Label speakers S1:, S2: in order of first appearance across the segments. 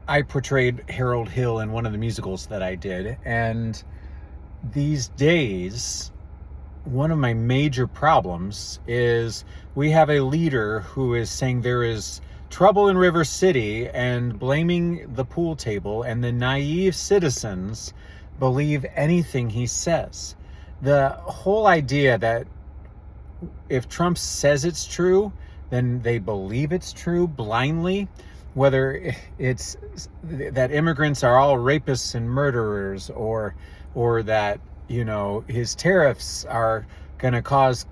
S1: I portrayed Harold Hill in one of the musicals that I did. And these days, one of my major problems is we have a leader who is saying there is trouble in River City and blaming the pool table, and the naive citizens believe anything he says. The whole idea that if Trump says it's true, then they believe it's true blindly, whether it's that immigrants are all rapists and murderers, or that, his tariffs are going to cause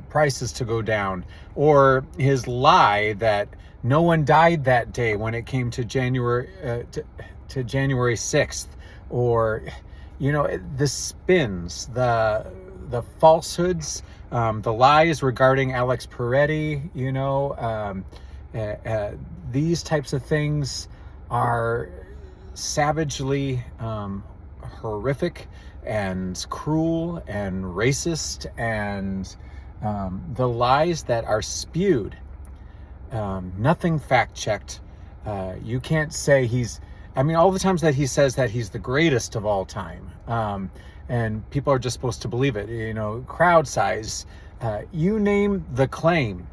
S1: prices to go down, or his lie that no one died that day when it came to January 6th, or the spins, the falsehoods, the lies regarding Alex Peretti, these types of things are savagely horrific and cruel and racist, and the lies that are spewed, nothing fact-checked. You can't say all the times that he says that he's the greatest of all time, and people are just supposed to believe it, crowd size, you name the claim,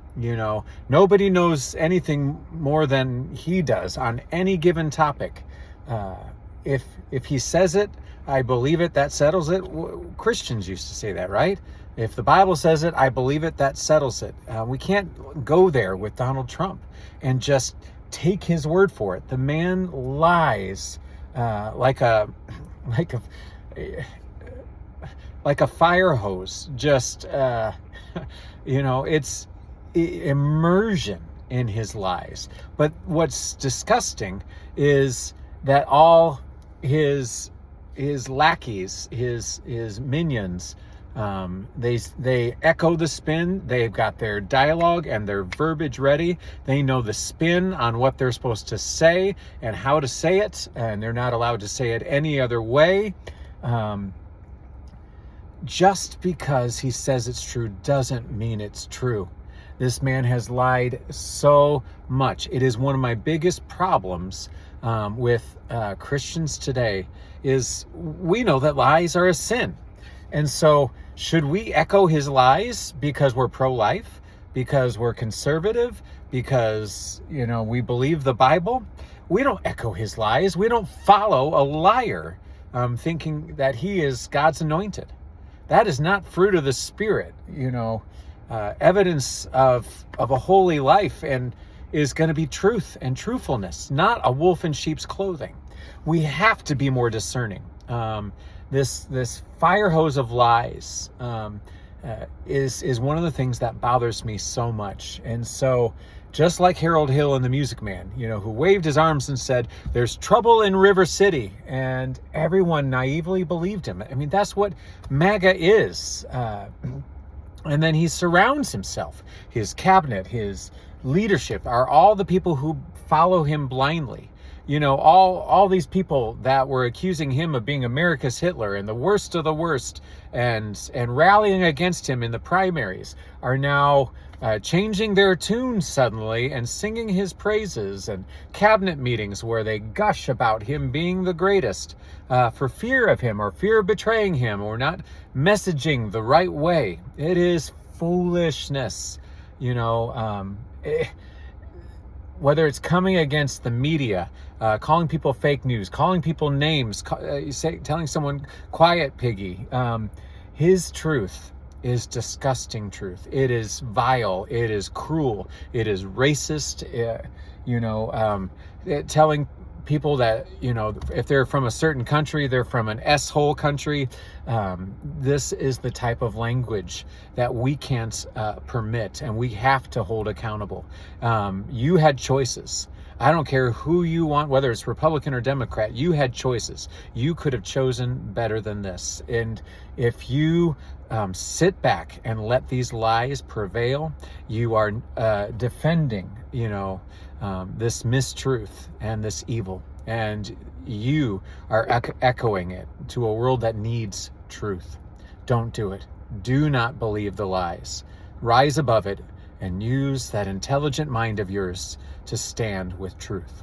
S1: nobody knows anything more than he does on any given topic. If he says it, I believe it, that settles it. Christians used to say that, right? If the Bible says it, I believe it, that settles it. We can't go there with Donald Trump and just take his word for it. The man lies like a fire hose. Just it's immersion in his lies. But what's disgusting is that all his lackeys, his minions, they echo the spin. They've got their dialogue and their verbiage ready. They know the spin on what they're supposed to say and how to say it, and they're not allowed to say it any other way. Just because he says it's true doesn't mean it's true. This man has lied so much. It is one of my biggest problems with Christians today, is we know that lies are a sin. And so should we echo his lies because we're pro-life, because we're conservative, because, we believe the Bible? We don't echo his lies. We don't follow a liar thinking that he is God's anointed. That is not fruit of the Spirit, evidence of a holy life, and is going to be truth and truthfulness, not a wolf in sheep's clothing. We have to be more discerning. This fire hose of lies is one of the things that bothers me so much. And so, just like Harold Hill in The Music Man, who waved his arms and said, "There's trouble in River City," and everyone naively believed him. That's what MAGA is. And then he surrounds himself, his cabinet, his leadership are all the people who follow him blindly. All these people that were accusing him of being America's Hitler and the worst of the worst, and rallying against him in the primaries, are now changing their tunes suddenly and singing his praises, and cabinet meetings where they gush about him being the greatest for fear of him, or fear of betraying him, or not messaging the right way. It is foolishness, whether it's coming against the media, calling people fake news, calling people names, telling someone "quiet piggy." His truth is disgusting truth. It is vile. It is cruel. It is racist. Telling people that, if they're from a certain country, they're from an S-hole country. This is the type of language that we can't permit, and we have to hold accountable. You had choices. I don't care who you want, whether it's Republican or Democrat, you had choices. You could have chosen better than this. And if you sit back and let these lies prevail, you are defending, this mistruth and this evil. And you are echoing it to a world that needs truth. Don't do it. Do not believe the lies. Rise above it and use that intelligent mind of yours to stand with truth.